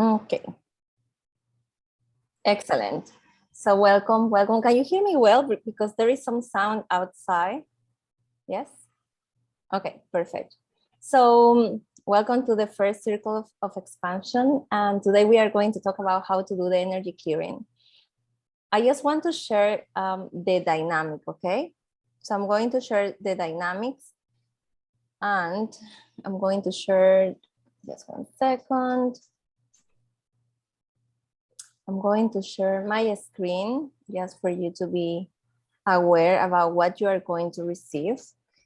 Okay. Excellent. So welcome, welcome. Can you hear me well? Because there is some sound outside. Yes? Okay, perfect. So welcome to the first circle of expansion. And today we are going to talk about how to do the energy clearing. I just want to share the dynamic, okay? So I'm going to share the dynamics and I'm going to share, just 1 second. I'm going to share my screen just for you to be aware about what you are going to receive.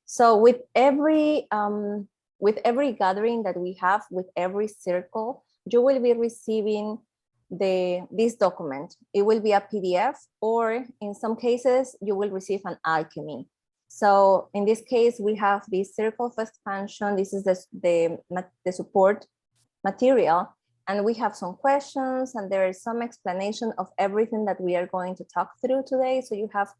So with every gathering that we have, with every circle, you will be receiving this document. It will be a PDF, or in some cases, you will receive an alchemy. So in this case, we have this circle of expansion. This is the support material. And we have some questions and there is some explanation of everything that we are going to talk through today. So you have,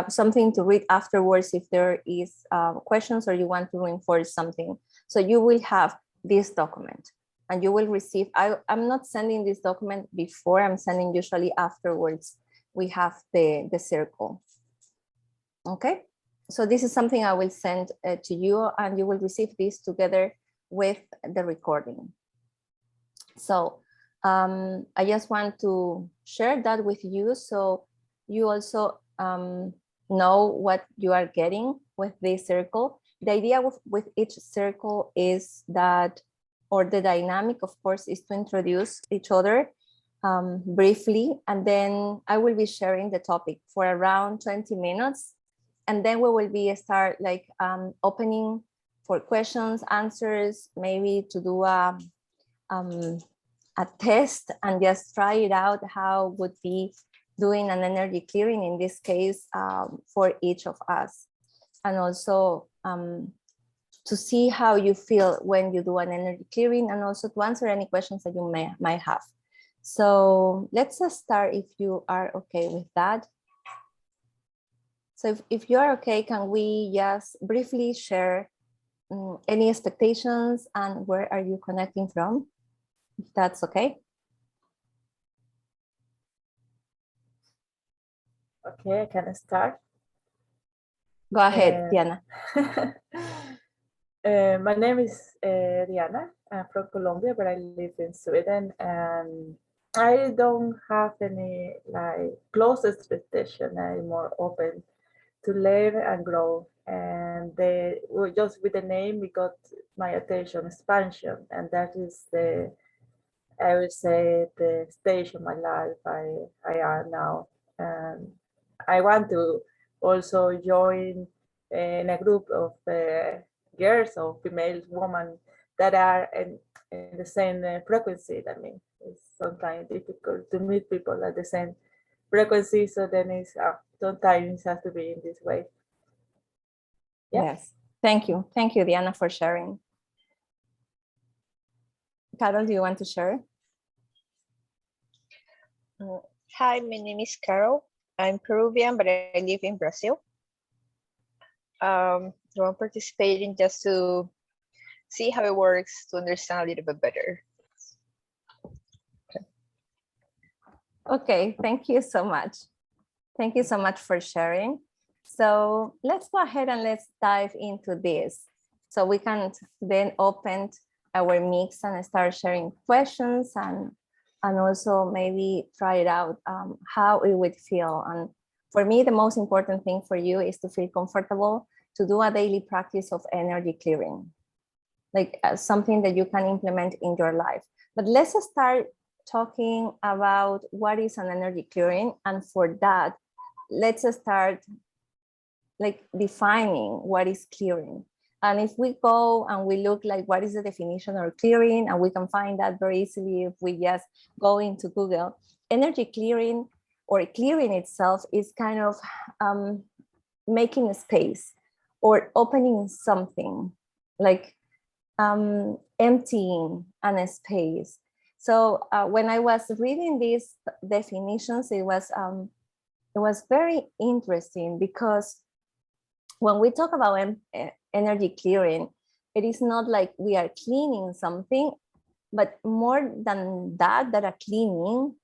something to read afterwards if there is questions or you want to reinforce something. So you will have this document and you will receive, I'm not sending this document before, I'm sending usually afterwards. We have the circle. Okay, so this is something I will send to you and you will receive this together with the recording. So I just want to share that with you so you also know what you are getting with this circle. The idea with each circle is that, or the dynamic, of course, is to introduce each other briefly, and then I will be sharing the topic for around 20 minutes, and then we will be opening for questions, answers, maybe to do a test and just try it out how would be doing an energy clearing in this case for each of us. And also to see how you feel when you do an energy clearing and also to answer any questions that you might have. So let's start if you are okay with that. So if you are okay, can we just briefly share any expectations and where are you connecting from? If that's okay. Okay, I can start. Go ahead, Diana. My name is Diana. I'm from Colombia, but I live in Sweden, and I don't have any close expectation. I'm more open to learn and grow. And just with the name, we got my attention, expansion, and that is I would say, the stage of my life I am now. And I want to also join in a group of girls or female women that are in the same frequency than me. It's sometimes difficult to meet people at the same frequency, so then it's sometimes it has to be in this way. Yeah. Yes, thank you, Diana, for sharing. Carol, do you want to share? Hi, my name is Carol. I'm Peruvian, but I live in Brazil. I'm participating just to see how it works, to understand a little bit better. Okay, thank you so much. Thank you so much for sharing. So let's go ahead and let's dive into this. So we can then open our mix and start sharing questions and also maybe try it out, how it would feel. And for me, the most important thing for you is to feel comfortable to do a daily practice of energy clearing, like something that you can implement in your life. But let's start talking about what is an energy clearing. And for that, let's start defining what is clearing. And if we go and we look what is the definition of clearing, and we can find that very easily if we just go into Google. Energy clearing or clearing itself is kind of making a space or opening something, emptying a space. So when I was reading these definitions, it was very interesting because when we talk about energy clearing, it is not like we are cleaning something, but more than that, that a cleaning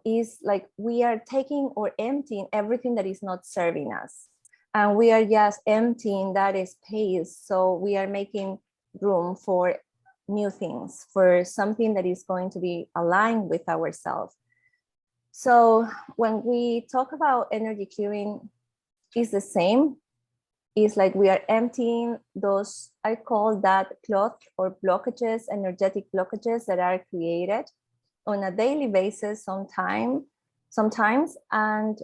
is like we are taking or emptying everything that is not serving us. And we are just emptying that space. So we are making room for new things, for something that is going to be aligned with ourselves. So when we talk about energy clearing, it's the same. It's like we are emptying those, I call that cloth or blockages, energetic blockages that are created on a daily basis sometimes. And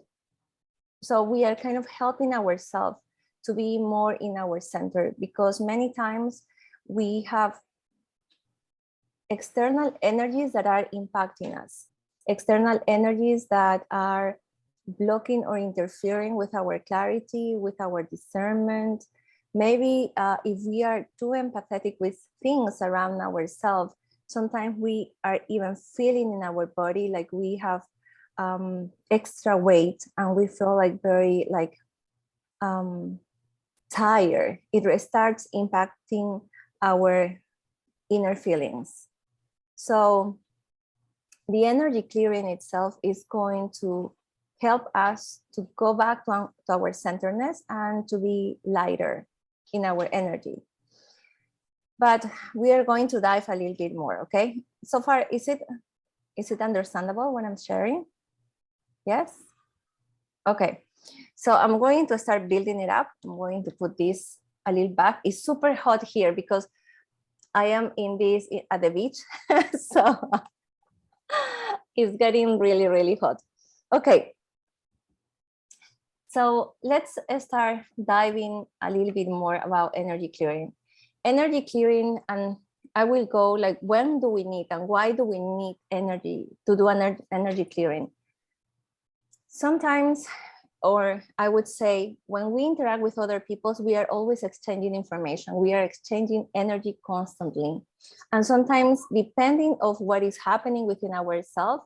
so we are kind of helping ourselves to be more in our center, because many times we have external energies that are impacting us, external energies that are blocking or interfering with our clarity, with our discernment. Maybe if we are too empathetic with things around ourselves, sometimes we are even feeling in our body like we have extra weight, and we feel like very like tired. It starts impacting our inner feelings. So the energy clearing itself is going to help us to go back to our centeredness and to be lighter in our energy. But we are going to dive a little bit more, okay? So far, is it understandable what I'm sharing? Yes? Okay, so I'm going to start building it up. I'm going to put this a little back. It's super hot here because I am at the beach, so it's getting really, really hot. Okay, so let's start diving a little bit more about energy clearing. Energy clearing, and I will go like, when do we need and why do we need energy to do energy clearing? Sometimes, or I would say, when we interact with other people, we are always exchanging information. We are exchanging energy constantly. And sometimes, depending of what is happening within ourselves,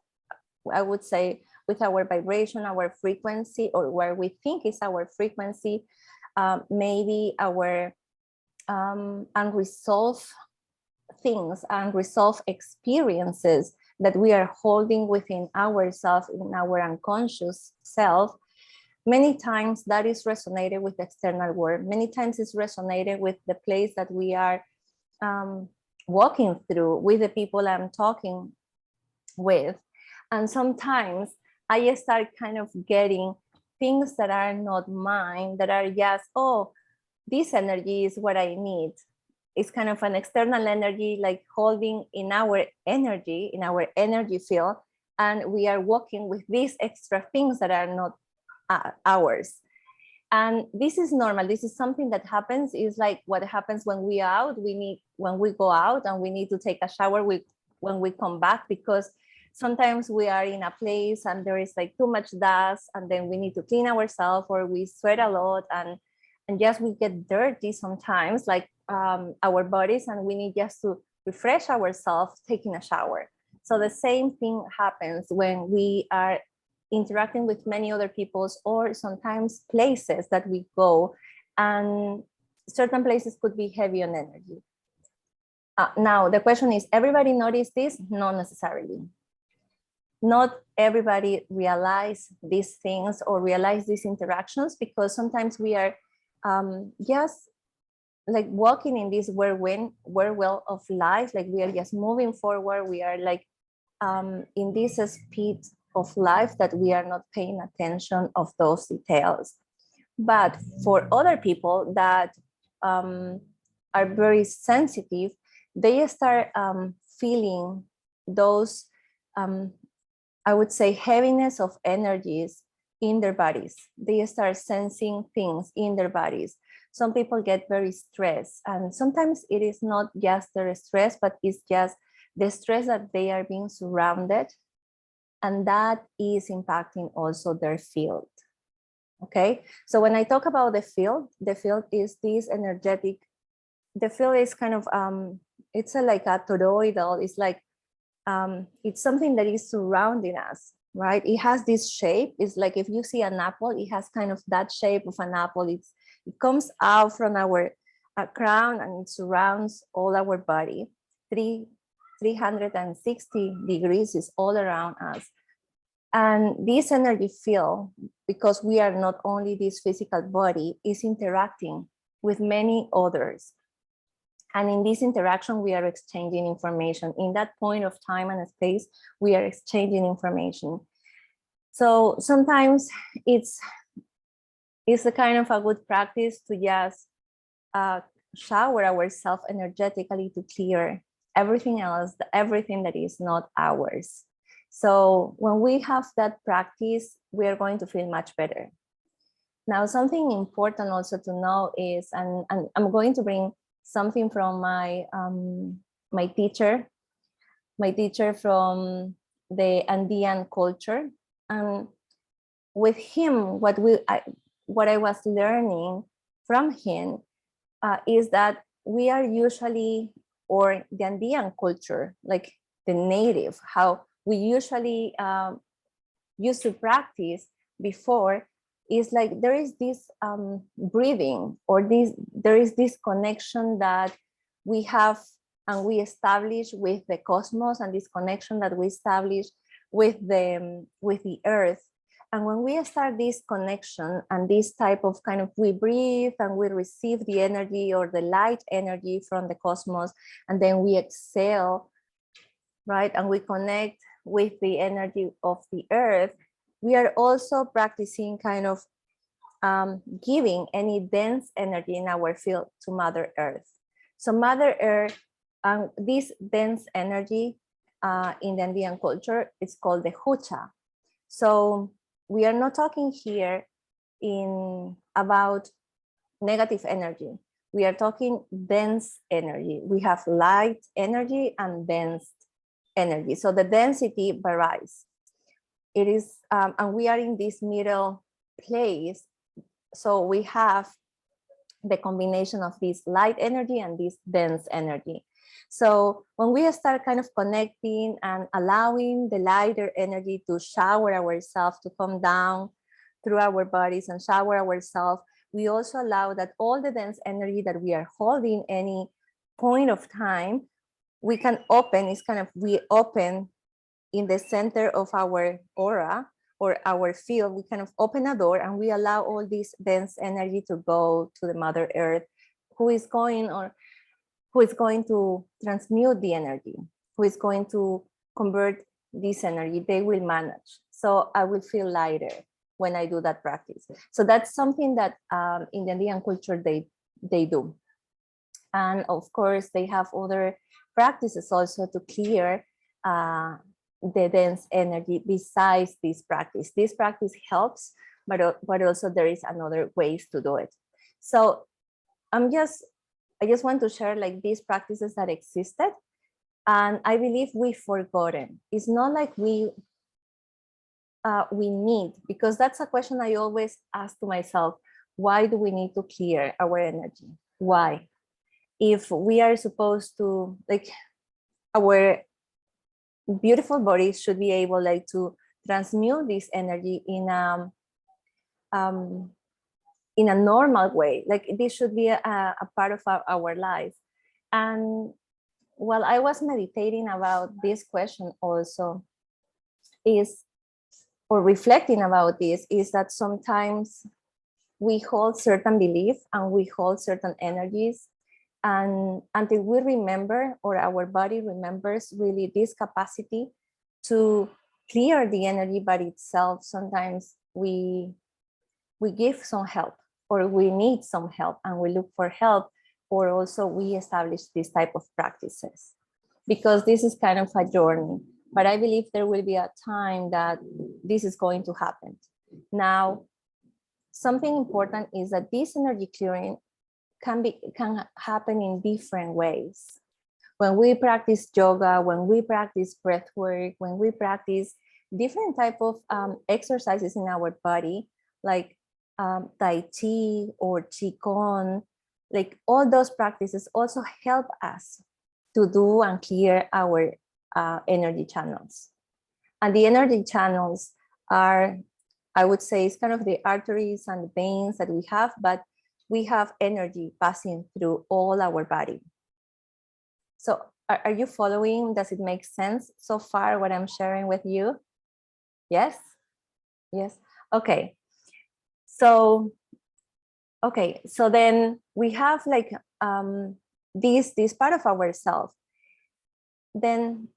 I would say with our vibration, our frequency, or where we think is our frequency, maybe our unresolved things, unresolved experiences that we are holding within ourselves, in our unconscious self, many times that is resonated with the external world. Many times it's resonated with the place that we are walking through, with the people I'm talking with. And sometimes I start kind of getting things that are not mine, that are just, oh, this energy is what I need. It's kind of an external energy, like holding in our energy field, and we are walking with these extra things that are not ours. And this is normal. This is something that happens. Is like what happens when we are out. When we go out and we need to take a shower when we come back, because sometimes we are in a place and there is like too much dust, and then we need to clean ourselves, or we sweat a lot, and just we get dirty sometimes, like our bodies, and we need just to refresh ourselves taking a shower. So the same thing happens when we are interacting with many other peoples, or sometimes places that we go, and certain places could be heavy on energy. Now the question is, everybody notice this? Not necessarily. Not everybody realize these things or realize these interactions, because sometimes we are just like walking in this whirlwind of life, like we are just moving forward. We are like in this speed of life that we are not paying attention of those details. But for other people that are very sensitive, they start feeling those, I would say, heaviness of energies in their bodies. They start sensing things in their bodies. Some people get very stressed, and sometimes it is not just their stress, but it's just the stress that they are being surrounded, and that is impacting also their field. Okay, so when I talk about the field is this energetic, the field is kind of it's like a toroidal. It's like it's something that is surrounding us, right? It has this shape. It's like if you see an apple, it has kind of that shape of an apple. It comes out from our a crown, and it surrounds all our body. 360 degrees is all around us. And this energy field, because we are not only this physical body, is interacting with many others. And in this interaction, we are exchanging information. In that point of time and space, we are exchanging information. So sometimes it's a kind of a good practice to just shower ourselves energetically to clear everything else, everything that is not ours. So when we have that practice, we are going to feel much better. Now, something important also to know is, and I'm going to bring something from my my teacher from the Andean culture, and with him, what I was learning from him is that we are usually, or the Andean culture, like the native, how we usually used to practice before, is like there is this breathing, or there is this connection that we have and we establish with the cosmos, and this connection that we establish with the earth. And when we start this connection and this type of kind of, we breathe and we receive the energy or the light energy from the cosmos, and then we exhale, right? And we connect with the energy of the earth. We are also practicing kind of giving any dense energy in our field to Mother Earth. So Mother Earth, this dense energy in the Andean culture, it's called the hucha. So we are not talking here about negative energy. We are talking dense energy. We have light energy and dense energy. So the density varies. It is, and we are in this middle place. So we have the combination of this light energy and this dense energy. So when we start kind of connecting and allowing the lighter energy to shower ourselves, to come down through our bodies and shower ourselves, we also allow that all the dense energy that we are holding any point of time, we can open, it's kind of, we open in the center of our aura or our field, we kind of open a door and we allow all this dense energy to go to the Mother Earth, who is going to transmute the energy, who is going to convert this energy. They will manage. So I will feel lighter when I do that practice. So that's something that in the Andean culture they do. And of course, they have other practices also to clear the dense energy besides this practice. This practice helps, but also there is another ways to do it. So I just want to share like these practices that existed, and I believe we've forgotten. It's not like we need, because that's a question I always ask to myself. Why do we need to clear our energy? Why? If we are supposed to, like, our beautiful bodies should be able like to transmute this energy in a normal way, like this should be a part of our life. And while I was meditating about this question also or reflecting about this, is that sometimes we hold certain belief and we hold certain energies, and until we remember, or our body remembers really this capacity to clear the energy by itself, sometimes we give some help, or we need some help and we look for help, or also we establish this type of practices, because this is kind of a journey. But I believe there will be a time that this is going to happen. Now, something important is that this energy clearing can happen in different ways. When we practice yoga, when we practice breath work, when we practice different type of exercises in our body, like Tai Chi or Qigong, like all those practices also help us to do and clear our energy channels. And the energy channels are, I would say, it's kind of the arteries and the veins that we have, but we have energy passing through all our body. So are you following? Does it make sense so far what I'm sharing with you? Yes? Yes. Okay. So then we have like this part of ourselves. Then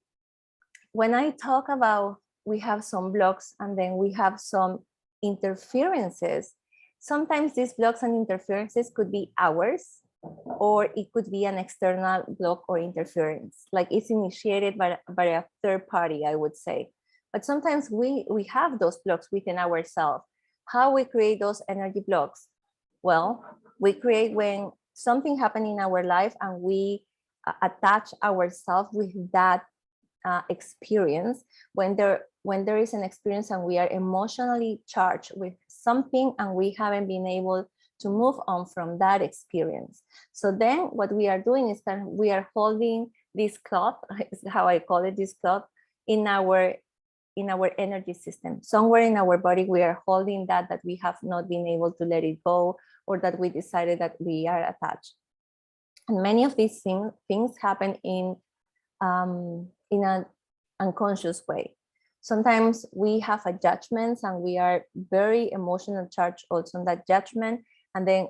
when I talk about we have some blocks and then we have some interferences, sometimes these blocks and interferences could be ours, or it could be an external block or interference, like it's initiated by a third party, I would say. But sometimes we have those blocks within ourselves. How we create those energy blocks? Well, we create when something happened in our life and we attach ourselves with that experience. When there is an experience and we are emotionally charged with something and we haven't been able to move on from that experience. So then what we are doing is that we are holding this cloth, is how I call it, this cloth, in our energy system. Somewhere in our body, we are holding that we have not been able to let it go, or that we decided that we are attached. And many of these things happen in an unconscious way. Sometimes we have a judgment and we are very emotional charged also on that judgment, and then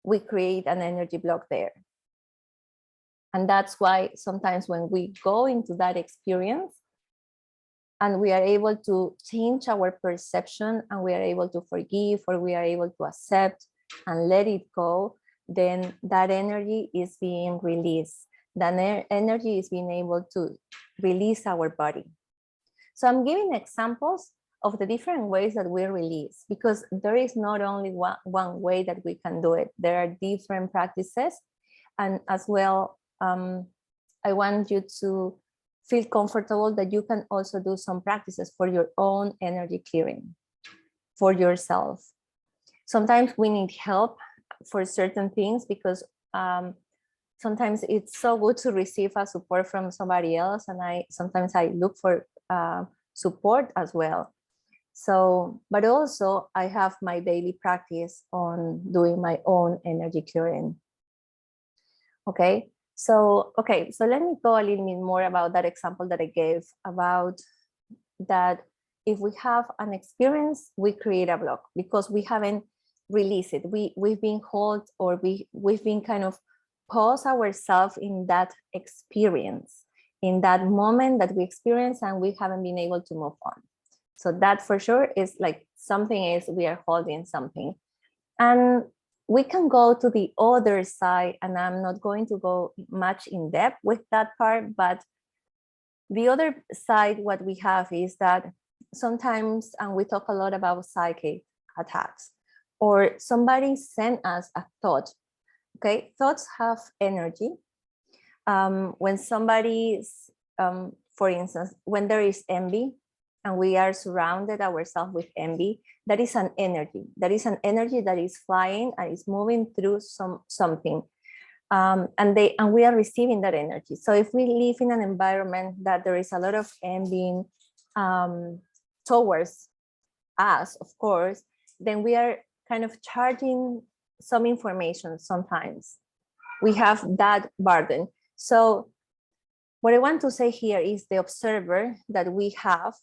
we create an energy block there. And that's why sometimes when we go into that experience and we are able to change our perception and we are able to forgive, or we are able to accept and let it go, then that energy is being released. That energy is being able to release our body. So I'm giving examples of the different ways that we release, because there is not only one way that we can do it. There are different practices. And as well, I want you to feel comfortable that you can also do some practices for your own energy clearing, for yourself. Sometimes we need help for certain things, because sometimes it's so good to receive a support from somebody else, and sometimes I look for support as well. So, but also I have my daily practice on doing my own energy clearing. Okay, so let me go a little bit more about that example that I gave about that. If we have an experience, we create a block because we haven't released it. We've been held, or we've been kind of pause ourselves in that experience, in that moment that we experience, and we haven't been able to move on. So that for sure is like something is we are holding something. And we can go to the other side, and I'm not going to go much in depth with that part, but the other side, what we have is that sometimes, and we talk a lot about psychic attacks, or somebody sent us a thought. Okay, thoughts have energy. When somebody's, for instance, when there is envy and we are surrounded ourselves with envy, that is an energy. That is an energy that is flying and is moving through something. And we are receiving that energy. So if we live in an environment that there is a lot of envy towards us, of course, then we are kind of charging some information. Sometimes we have that burden. So what I want to say here is the observer that we have,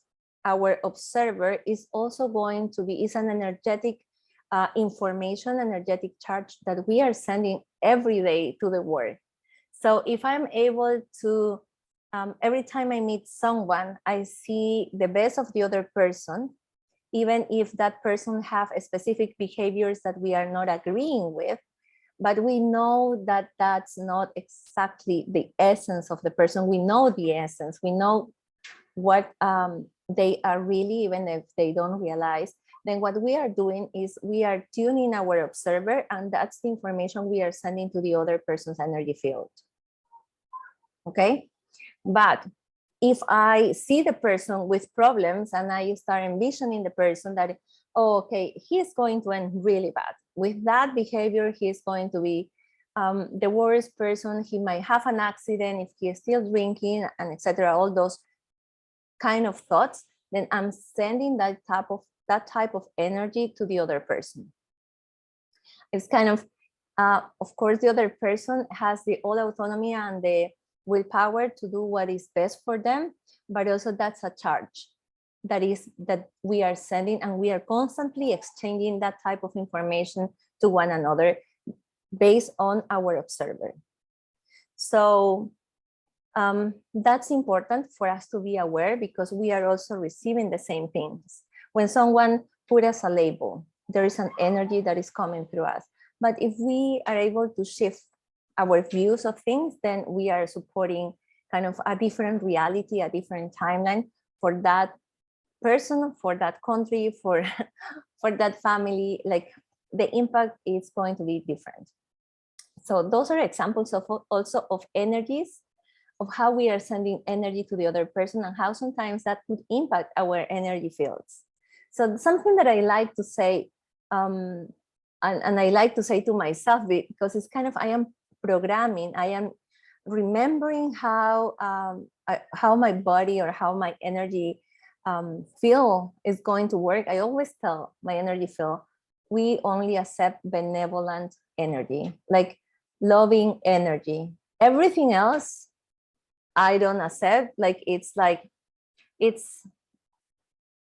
our observer is also going to be, is an energetic information, energetic charge that we are sending every day to the world. So if I'm able to, every time I meet someone, I see the best of the other person, even if that person have specific behaviors that we are not agreeing with, but we know that that's not exactly the essence of the person. We know the essence, we know what they are really, even if they don't realize. Then what we are doing is we are tuning our observer, and that's the information we are sending to the other person's energy field. Okay, but if I see the person with problems and I start envisioning the person that, oh, okay, he's going to end really bad. With that behavior, he's going to be the worst person. He might have an accident if he is still drinking, and etc. All those kind of thoughts, then I'm sending that type of energy to the other person. It's kind of Of course, the other person has the all autonomy and the willpower to do what is best for them, but also that's a charge that we are sending, and we are constantly exchanging that type of information to one another based on our observer. So that's important for us to be aware, because we are also receiving the same things. When someone put us a label, there is an energy that is coming through us. But if we are able to shift our views of things, then we are supporting kind of a different reality, a different timeline for that person, for that country, for that family. Like, the impact is going to be different. So those are examples of also of energies, of how we are sending energy to the other person, and how sometimes that could impact our energy fields. So something that I like to say, and I like to say to myself, because it's kind of, I am programming, I am remembering how my body or how my energy field is going to work. I always tell my energy field, we only accept benevolent energy, like loving energy. Everything else I don't accept.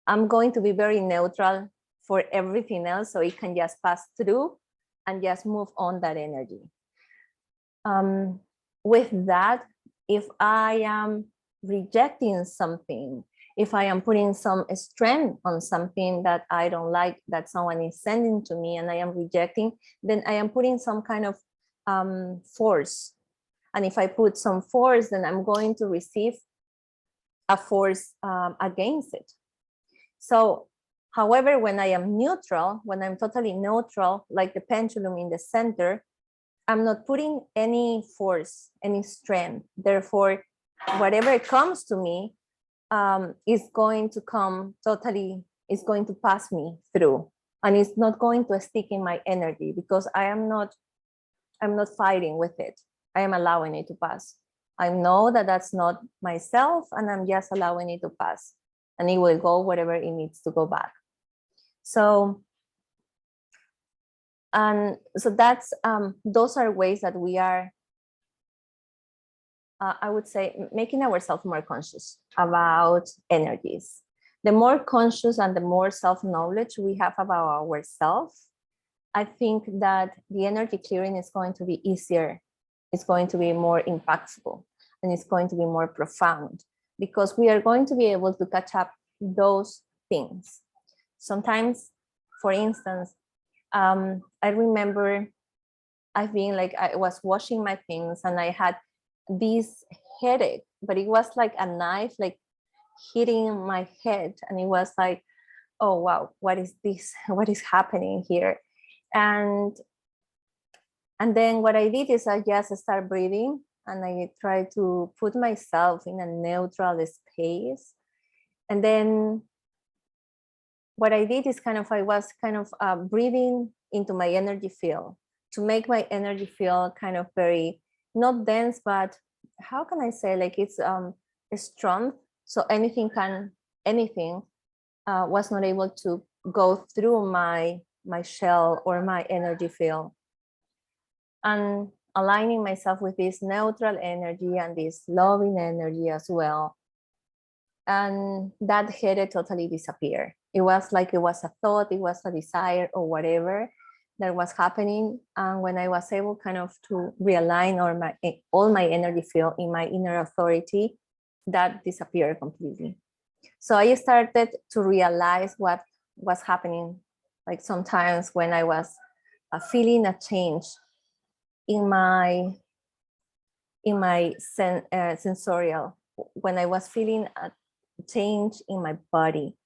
I'm going to be very neutral for everything else, so it can just pass through and just move on that energy. With that, if I am rejecting something, if I am putting some strength on something that I don't like, that someone is sending to me, and I am rejecting, then I am putting some kind of force. And if I put some force, then I'm going to receive a force against it. So, however, when I am neutral, when I'm totally neutral, like the pendulum in the center, I'm not putting any force, any strength. Therefore, whatever comes to me is going to come totally, is going to pass me through, and it's not going to stick in my energy, because I'm not fighting with it. I am allowing it to pass. I know that that's not myself, and I'm just allowing it to pass, and it will go wherever it needs to go back. So, and so that's those are ways that we are, I would say, making ourselves more conscious about energies. The more conscious and the more self-knowledge we have about ourselves, I think that the energy clearing is going to be easier. It's going to be more impactful, and it's going to be more profound, because we are going to be able to catch up those things. Sometimes, for instance, I remember I've been like, I was washing my things and I had this headache, but it was like a knife, like hitting my head. And it was like, oh, wow, what is this? What is happening here? And then what I did is I just started breathing, and I tried to put myself in a neutral space. And then what I did is I was breathing into my energy field to make my energy field kind of very, not dense, but how can I say, like it's strong. So anything was not able to go through my shell or my energy field. And aligning myself with this neutral energy and this loving energy as well. And that headache totally disappeared. It was like it was a thought, it was a desire or whatever that was happening. And when I was able to realign all my energy field in my inner authority, that disappeared completely. So I started to realize what was happening. Like sometimes when I was feeling a change in my sensorial, when I was feeling a change in my body,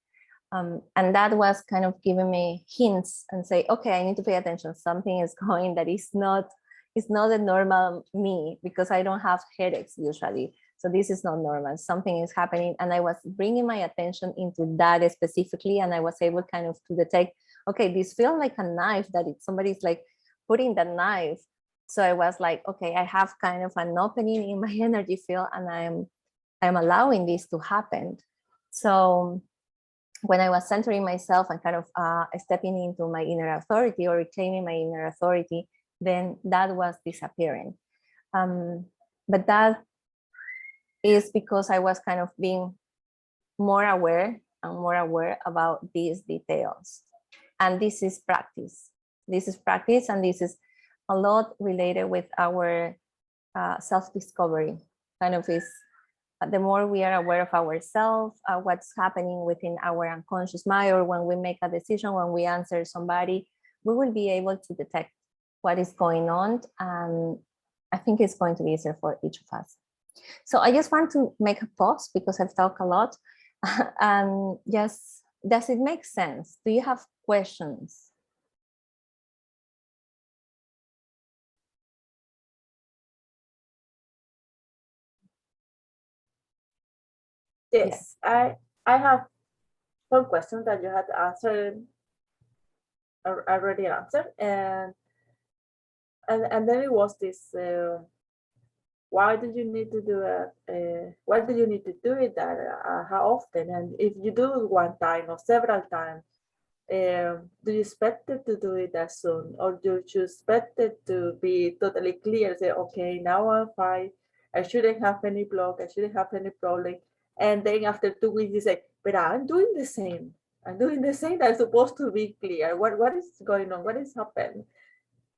and that was kind of giving me hints and say, okay, I need to pay attention. Something is going that is not the normal me, because I don't have headaches usually. So this is not normal. Something is happening, and I was bringing my attention into that specifically, and I was able to detect, okay, this feels like a knife, that somebody's like putting the knife. So I was like, okay, I have kind of an opening in my energy field, and I'm allowing this to happen. So when I was centering myself and stepping into my inner authority or reclaiming my inner authority, then that was disappearing. But that is because I was kind of being more aware and more aware about these details. And this is practice. This is practice, and this is a lot related with our self-discovery. Kind of is the more we are aware of ourselves, what's happening within our unconscious mind, or when we make a decision, when we answer somebody, we will be able to detect what is going on. And I think it's going to be easier for each of us. So I just want to make a pause because I've talked a lot. And yes, does it make sense? Do you have questions? Yes, I have some questions that you had answered already answered, and then it was this. Why did you need to do it? Why did you need to do it? That how often? And if you do it one time or several times, do you expect it to do it as soon, or do you expect it to be totally clear? Say, okay, now I'm fine. I shouldn't have any block. I shouldn't have any problem. And then after 2 weeks, you say, but I'm doing the same. I'm doing the same. That's supposed to be clear. What is going on? What is happening?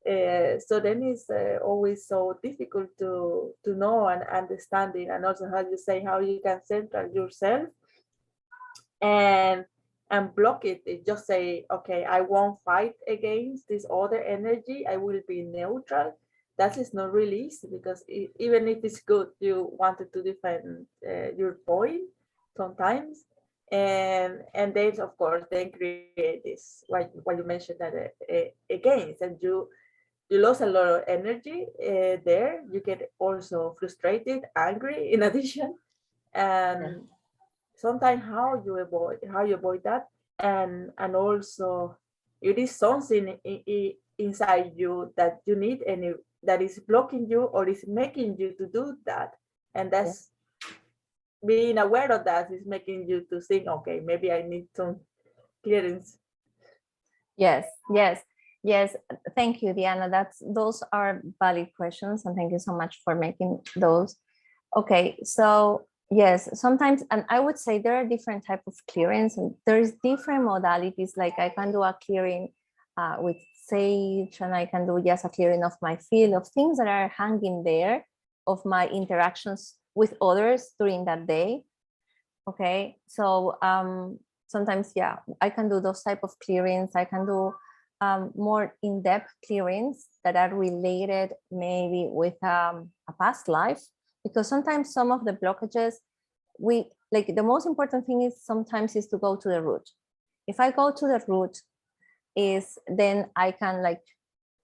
So then it's always so difficult to know and understanding, and also how you say how you can center yourself and block it. It just say, okay, I won't fight against this other energy. I will be neutral. That is not really easy, because even if it's good, you wanted to defend your point sometimes, and then of course then create this what you mentioned, that against, and you lose a lot of energy there. You get also frustrated, angry in addition, and sometimes how you avoid that, and also it is something inside you that you need, and that is blocking you or is making you to do that, and that's being aware of that is making you to think, okay, maybe I need some clearance. Yes. Thank you, Diana. Those are valid questions, and thank you so much for making those. Okay, so yes, sometimes, and I would say there are different types of clearance, and there's different modalities. Like I can do a clearing with sage, and I can do just a clearing of my field, of things that are hanging there, of my interactions with others during that day. Okay, so sometimes, yeah, I can do those type of clearings. I can do more in-depth clearings that are related maybe with a past life, because sometimes some of the blockages, the most important thing is sometimes is to go to the root. If I go to the root, then I can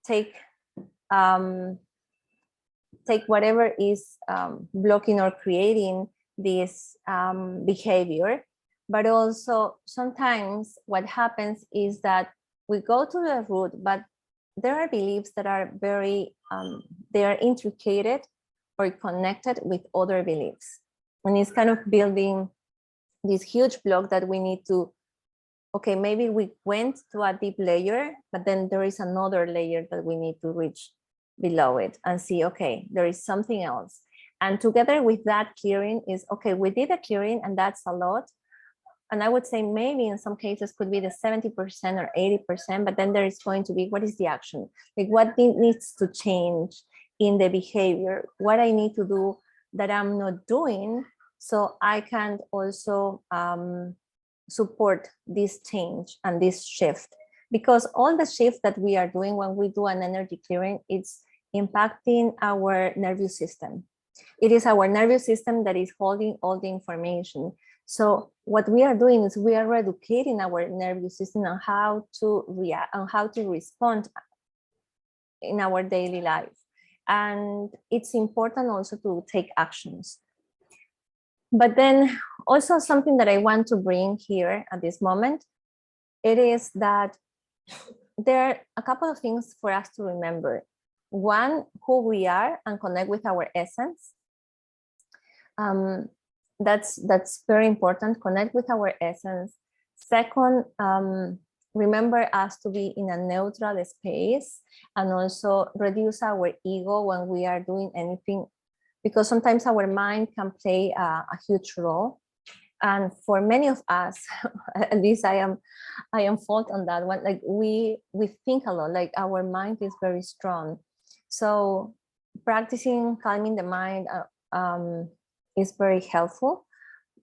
take whatever is blocking or creating this behavior. But also sometimes what happens is that we go to the root, but there are beliefs that are very, they are intricated or connected with other beliefs. And it's kind of building this huge block that we need to, okay, maybe we went to a deep layer, but then there is another layer that we need to reach below it and see, okay, there is something else. And together with that clearing is, okay, we did a clearing and that's a lot. And I would say maybe in some cases could be the 70% or 80%, but then there is going to be, what is the action? Like what needs to change in the behavior? What I need to do that I'm not doing so I can also support this change and this shift. Because all the shift that we are doing when we do an energy clearing, it's impacting our nervous system. It is our nervous system that is holding all the information. So what we are doing is we are educating our nervous system on how to react, on how to respond in our daily life. And it's important also to take actions. But then also something that I want to bring here at this moment, it is that there are a couple of things for us to remember. One, who we are and connect with our essence. That's very important, connect with our essence. Second, remember us to be in a neutral space, and also reduce our ego when we are doing anything, because sometimes our mind can play a huge role. And for many of us, at least I am fault on that one. Like we think a lot, like our mind is very strong. So practicing calming the mind is very helpful.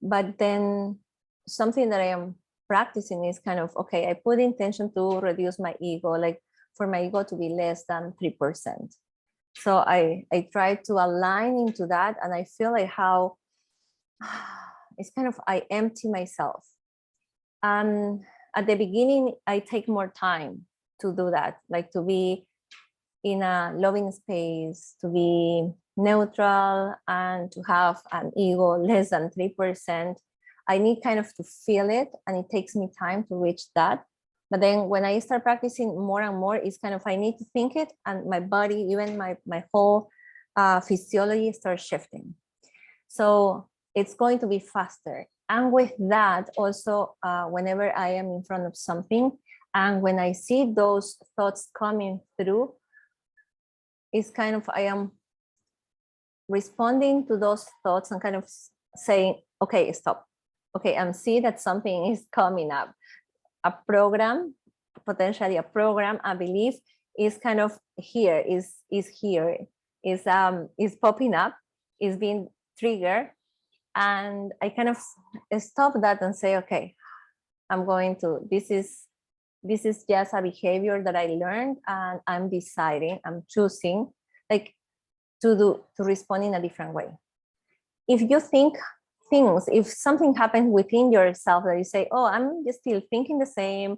But then something that I am practicing is kind of, okay, I put intention to reduce my ego, like for my ego to be less than 3%. So I try to align into that, and I feel like how it's kind of, I empty myself. And at the beginning, I take more time to do that, like to be in a loving space, to be neutral, and to have an ego less than 3%. I need kind of to feel it, and it takes me time to reach that. But then when I start practicing more and more, it's kind of, I need to think it, and my body, even my whole physiology starts shifting. So it's going to be faster. And with that, also, whenever I am in front of something, and when I see those thoughts coming through, it's kind of, I am responding to those thoughts and kind of saying, okay, stop. Okay, I'm seeing that something is coming up. A program, potentially a program, a belief is kind of here, is here, is popping up, is being triggered. And I kind of stop that and say, okay, I'm going to, this is just a behavior that I learned, and I'm deciding, I'm choosing, like to respond in a different way. If you think things, if something happens within yourself that you say, oh, I'm just still thinking the same,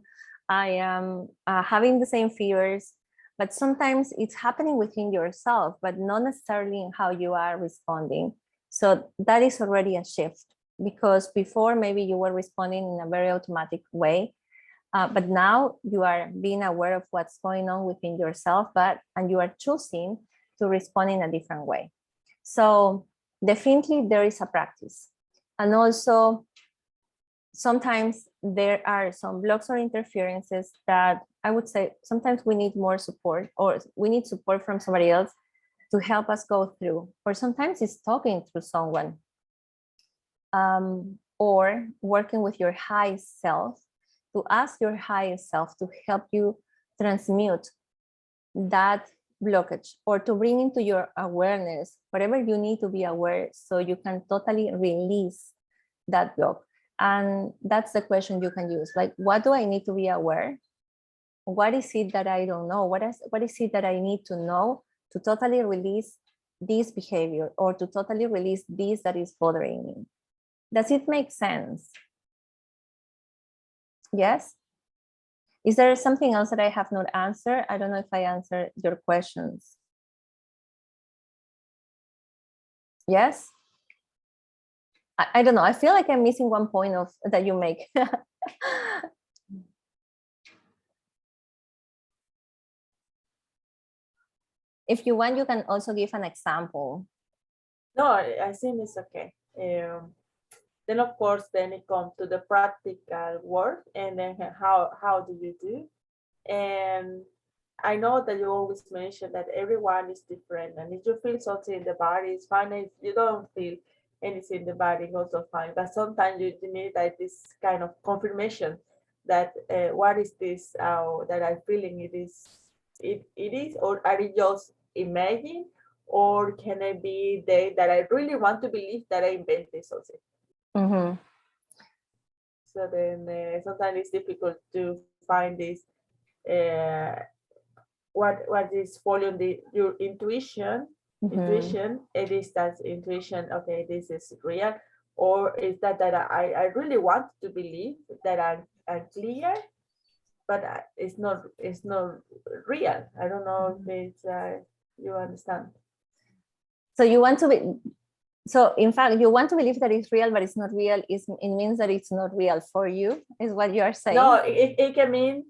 I am having the same fears, but sometimes it's happening within yourself, but not necessarily in how you are responding. So that is already a shift, because before maybe you were responding in a very automatic way, but now you are being aware of what's going on within yourself, and you are choosing to respond in a different way. So definitely there is a practice. And also sometimes there are some blocks or interferences that I would say sometimes we need more support, or we need support from somebody else to help us go through, or sometimes it's talking through someone, or working with your high self, to ask your higher self to help you transmute that blockage, or to bring into your awareness whatever you need to be aware, so you can totally release that block. And that's the question you can use, like, what do I need to be aware? What is it that I don't know? What is it that I need to know to totally release this behavior, or to totally release this that is bothering me? Does it make sense? Yes? Is there something else that I have not answered? I don't know if I answered your questions. Yes? I don't know. I feel like I'm missing one point of that you make. If you want, you can also give an example. No, I think it's okay. Then of course, then it comes to the practical work, and then how do you do? And I know that you always mention that everyone is different, and if you feel something in the body, it's fine. If you don't feel anything in the body, it's also fine. But sometimes you need like this kind of confirmation that what is this that I'm feeling? It is, or are you just imagine, or can it be that I really want to believe that I invented something? Mm-hmm. So then sometimes it's difficult to find this what is following your intuition. Mm-hmm. Intuition, it is that intuition, okay, this is real, or is that I really want to believe that I'm clear, but it's not real. I don't know if it's you understand. So you want to be, so in fact, you want to believe that it's real, but it's not real. It means that it's not real for you, is what you are saying? No, it can mean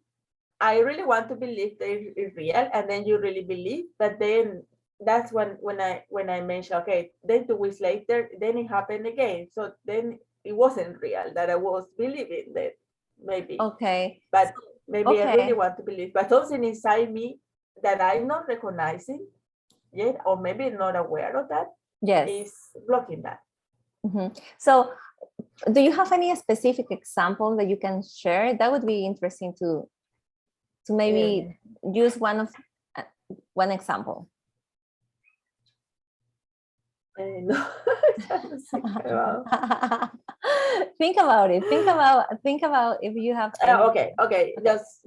I really want to believe that it's real, and then you really believe, but then that's when I mentioned, okay, then 2 weeks later, then it happened again. So then it wasn't real that I was believing that, maybe. Okay. But Maybe I Okay. really want to believe, but something inside me that I'm not recognizing yet, or maybe not aware of that, Yes. is blocking that. So do you have any specific example that you can share? That would be interesting to maybe use one example. No, Think about it. Think about if you have okay. Just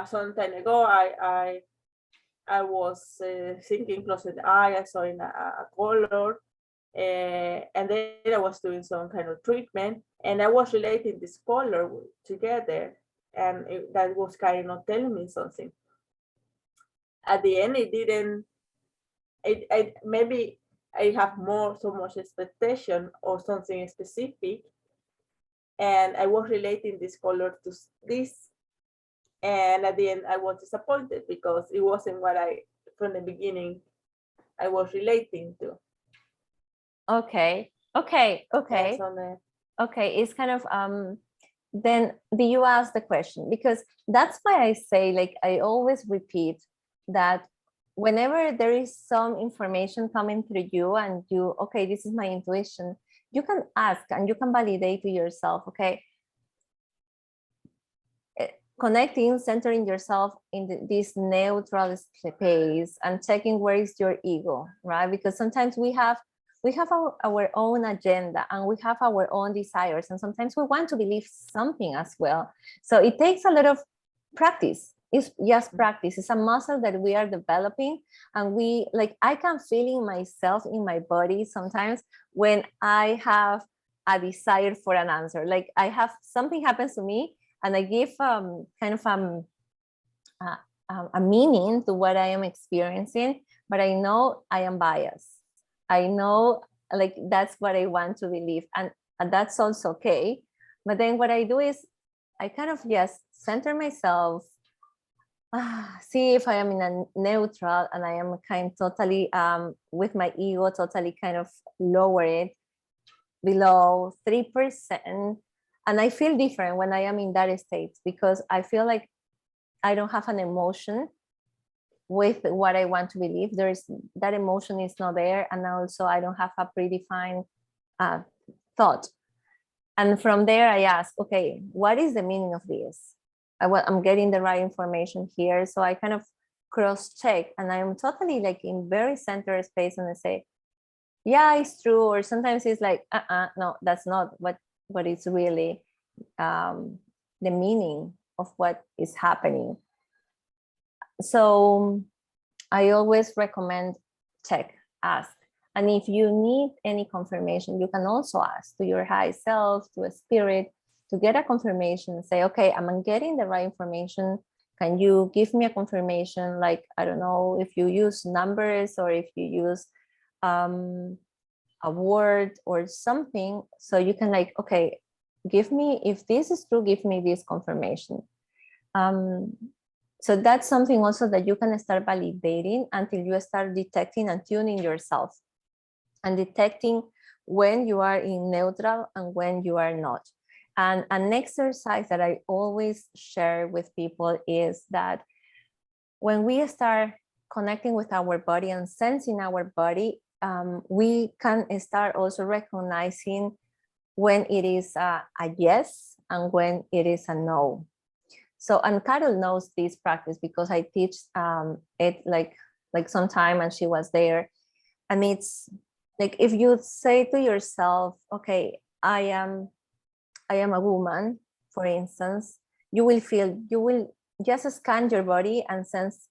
some time ago, I was thinking, closing the eye, I saw in a color, and then I was doing some kind of treatment, and I was relating this color together, and that was kind of telling me something. At the end, it didn't. Maybe I have so much expectation or something specific, and I was relating this color to this, and at the end I was disappointed because it wasn't what from the beginning I was relating to. Okay. It's kind of then do you ask the question? Because that's why I say, like, I always repeat that whenever there is some information coming through you and you, okay, this is my intuition, you can ask and you can validate to yourself, okay, connecting, centering yourself in this neutral space and checking where is your ego, right? Because sometimes we have our own agenda and we have our own desires, and sometimes we want to believe something as well. So it takes a lot of practice. It's just practice. It's a muscle that we are developing, and I can feel in myself, in my body sometimes when I have a desire for an answer. Like I have something happens to me and I give kind of a meaning to what I am experiencing, but I know I am biased. I know, like, that's what I want to believe, and that's also okay. But then what I do is I kind of just center myself, see if I am in a neutral, and I am kind of totally with my ego totally kind of lower it below 3%. And I feel different when I am in that state, because I feel like I don't have an emotion with what I want to believe. That emotion is not there, and also I don't have a predefined thought. And from there I ask, okay, what is the meaning of this? I'm getting the right information here. So I kind of cross check, and I'm totally like in very center space, and I say, yeah, it's true. Or sometimes it's like, no, that's not what is really the meaning of what is happening. So I always recommend check, ask. And if you need any confirmation, you can also ask to your high self, to a spirit, to get a confirmation and say, okay, I'm getting the right information. Can you give me a confirmation? Like, I don't know if you use numbers or if you use a word or something. So you can like, okay, give me, if this is true, give me this confirmation. So that's something also that you can start validating until you start detecting and tuning yourself and detecting when you are in neutral and when you are not. And an exercise that I always share with people is that when we start connecting with our body and sensing our body, we can start also recognizing when it is a yes and when it is a no. So, and Carol knows this practice because I teach it like some time, and she was there. And it's like, if you say to yourself, okay, I am a woman, for instance, you will just scan your body and sense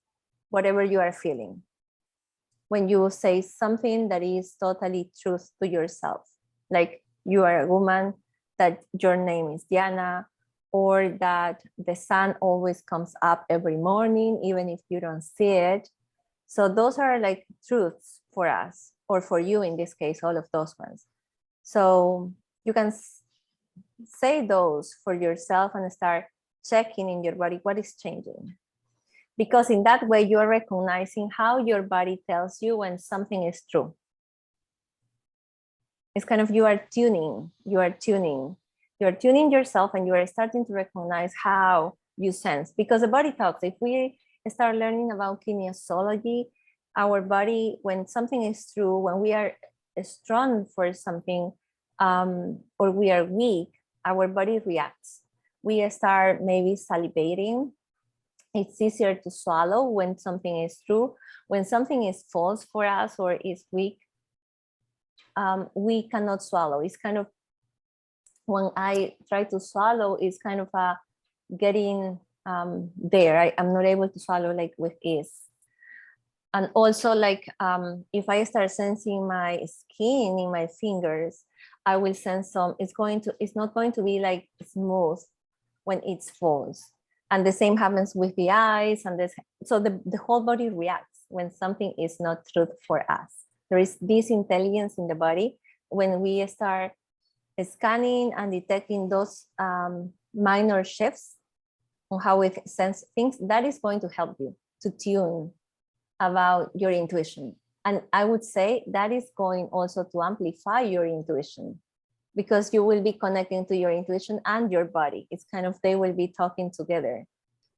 whatever you are feeling. When you say something that is totally truth to yourself, like you are a woman, that your name is Diana, or that the sun always comes up every morning, even if you don't see it. So those are like truths for us, or for you in this case, all of those ones. So you can say those for yourself and start checking in your body what is changing. Because in that way, you're recognizing how your body tells you when something is true. It's kind of, you are tuning. You're tuning yourself and you are starting to recognize how you sense, because the body talks. If we start learning about kinesiology, our body, when something is true, when we are strong for something, or we are weak, our body reacts. We start maybe salivating. It's easier to swallow when something is true. When something is false for us or is weak, we cannot swallow. It's kind of, when I try to swallow, it's kind of a getting there. I'm not able to swallow like with ease. And also, like, if I start sensing my skin in my fingers, I will sense it's not going to be like smooth when it's false. And the same happens with the eyes, and so the whole body reacts when something is not truth for us. There is this intelligence in the body. When we start scanning and detecting those minor shifts on how we sense things, that is going to help you to tune about your intuition. And I would say that is going also to amplify your intuition, because you will be connecting to your intuition and your body. It's kind of, they will be talking together.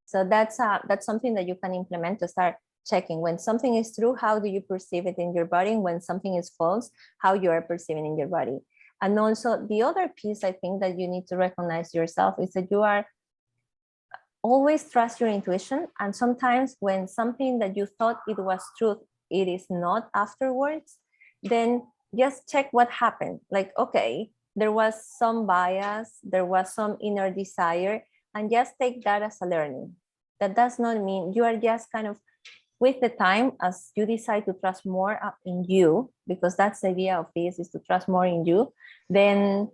So that's something that you can implement to start checking. When something is true, how do you perceive it in your body? And when something is false, how you are perceiving in your body. And also the other piece I think that you need to recognize yourself is that you are always trust your intuition. And sometimes when something that you thought it was truth, it is not afterwards, then just check what happened. Like, okay, there was some bias, there was some inner desire, and just take that as a learning. That does not mean you are just kind of, with the time, as you decide to trust more in you, because that's the idea of this, is to trust more in you, then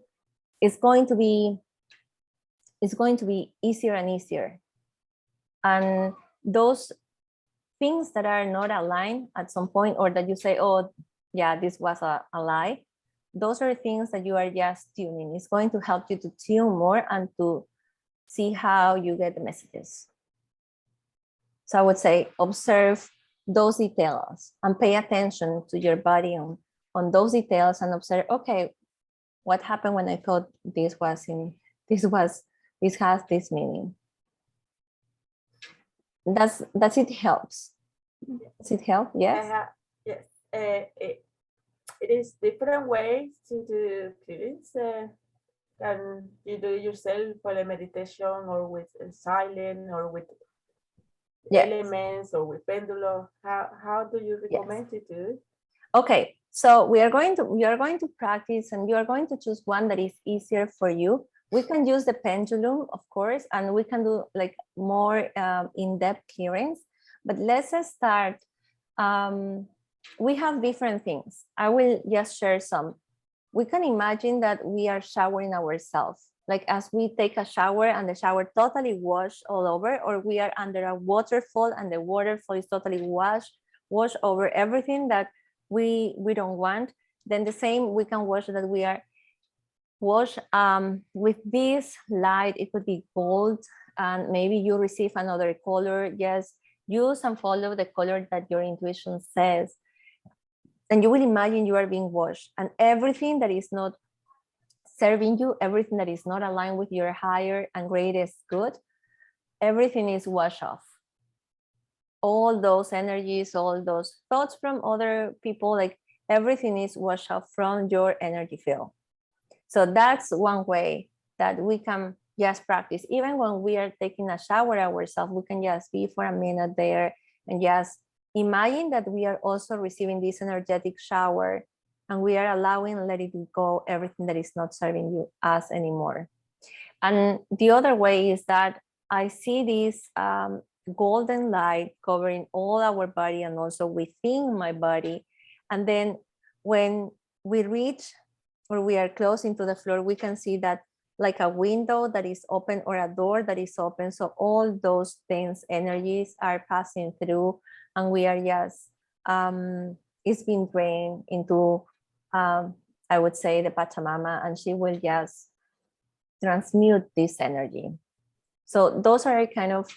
it's going to be easier and easier. And those things that are not aligned at some point, or that you say, oh yeah, this was a lie, those are things that you are just tuning. It's going to help you to tune more and to see how you get the messages. So I would say observe those details and pay attention to your body on those details, and observe, okay, what happened when I thought this has this meaning. Does it helps? Does it help? Yes. Yes. It is different ways to do this. Can you do it yourself for the meditation, or with silent, or with elements, or with pendulum? How do you recommend to do? Okay, so we are going to practice, and you are going to choose one that is easier for you. We can use the pendulum, of course, and we can do like more in-depth clearings, but let's start. We have different things. I will just share some. We can imagine that we are showering ourselves, like as we take a shower and the shower totally wash all over, or we are under a waterfall and the waterfall is totally wash over everything that we don't want. Then the same, we can wash that we are wash with this light. It could be gold, and maybe you receive another color. Just use and follow the color that your intuition says, and you will imagine you are being washed, and everything that is not serving you, everything that is not aligned with your higher and greatest good, everything is washed off. All those energies, all those thoughts from other people, like everything is washed off from your energy field. So that's one way that we can just practice. Even when we are taking a shower ourselves, we can just be for a minute there and just imagine that we are also receiving this energetic shower, and we are allowing and letting go everything that is not serving us anymore. And the other way is that I see this golden light covering all our body and also within my body. And then when we reach, or we are close into the floor, we can see that like a window that is open, or a door that is open. So all those things, energies are passing through, and we are just, it's being drained into, I would say, the Pachamama, and she will just transmute this energy. So those are kind of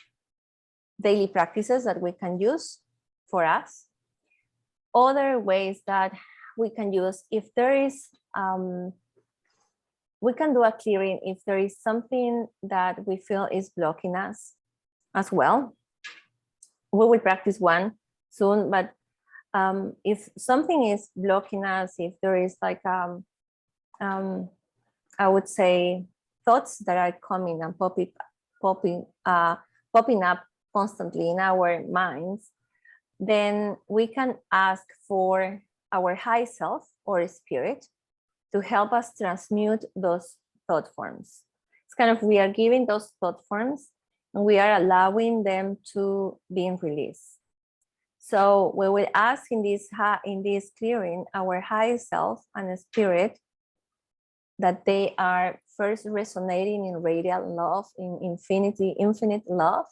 daily practices that we can use for us. Other ways that we can use, if there is we can do a clearing if there is something that we feel is blocking us as well. We will practice one soon, but if something is blocking us, if there is like I would say thoughts that are coming and popping up constantly in our minds, then we can ask for our high self or spirit to help us transmute those thought forms. It's kind of, we are giving those thought forms and we are allowing them to be released. So we will ask in this clearing our high self and spirit that they are first resonating in radiant love, in infinite love.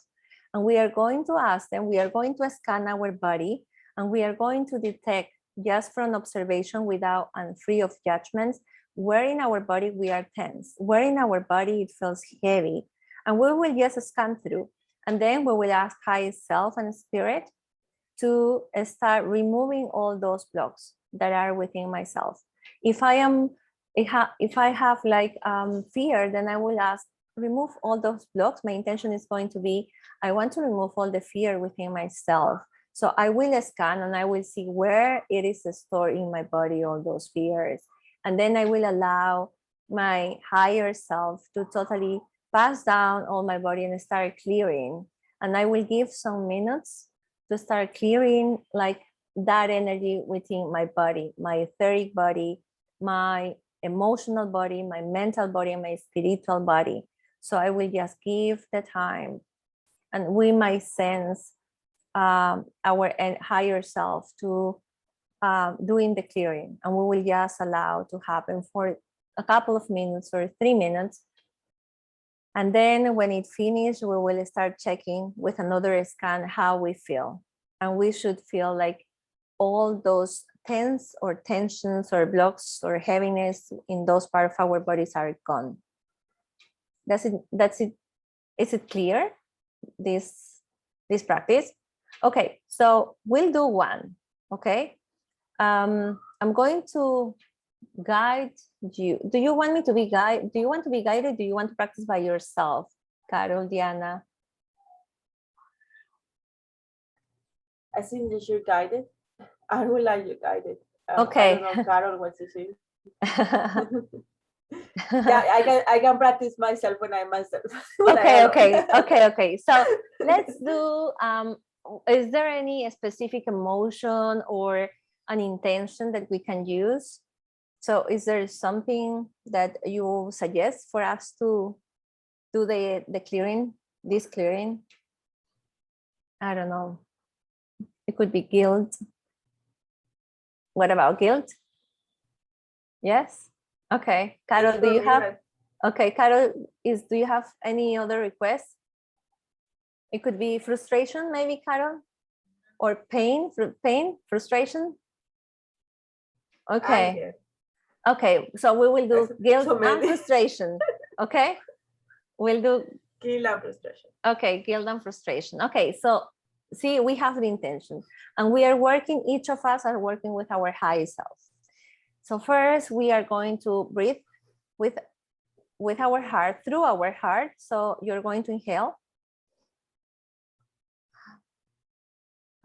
And we are going to ask them, we are going to scan our body, and we are going to detect just from observation without and free of judgments, where in our body we are tense, where in our body it feels heavy. And we will just scan through. And then we will ask higher self and spirit to start removing all those blocks that are within myself. If I have like fear, then I will ask, remove all those blocks. My intention is going to be, I want to remove all the fear within myself. So I will scan and I will see where it is stored in my body, all those fears. And then I will allow my higher self to totally pass down all my body and start clearing. And I will give some minutes to start clearing like that energy within my body, my etheric body, my emotional body, my mental body, and my spiritual body. So I will just give the time, and we might sense our higher self to doing the clearing, and we will just allow to happen for a couple of minutes or 3 minutes. And then when it finishes, we will start checking with another scan how we feel. And we should feel like all those tense or tensions or blocks or heaviness in those parts of our bodies are gone. That's it. Is it clear, this practice? Okay, so we'll do one, okay? I'm going to guide you. Do you want me to be guided? Do you want to be guided? Do you want to practice by yourself, Carol, Diana? I think you should guide it. I would like you guided. Okay. I don't know, Carol, what to say. Yeah, I can practice myself when I myself. Okay. So let's do. Is there any specific emotion or an intention that we can use? So is there something that you suggest for us to do the clearing, this clearing? I don't know. It could be guilt. What about guilt? Yes. Okay, Carol, do you have? Okay, Carol, do you have any other requests? It could be frustration, maybe, Carol, or pain, frustration. Okay. Okay, so we will do guilt and frustration. Okay, we'll do guilt and frustration. Okay, guilt and frustration. Okay, so see, we have the intention, and we are working. Each of us are working with our high self. So first, we are going to breathe with our heart, through our heart. So you're going to inhale.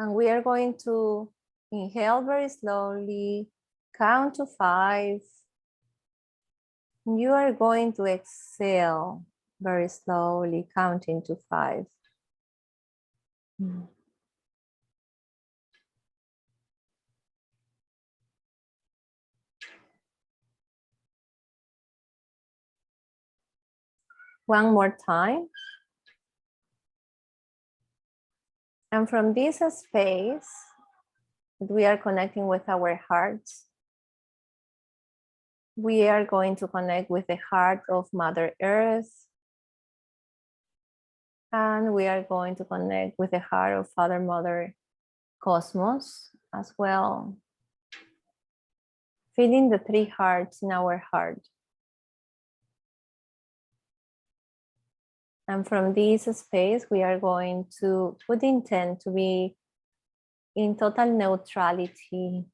And we are going to inhale very slowly, count to 5. You are going to exhale very slowly, counting to 5. One more time. And from this space, we are connecting with our hearts. We are going to connect with the heart of Mother Earth. And we are going to connect with the heart of Father, Mother, Cosmos as well. Feeling the 3 hearts in our heart. And from this space, we are going to put the intent to be in total neutrality.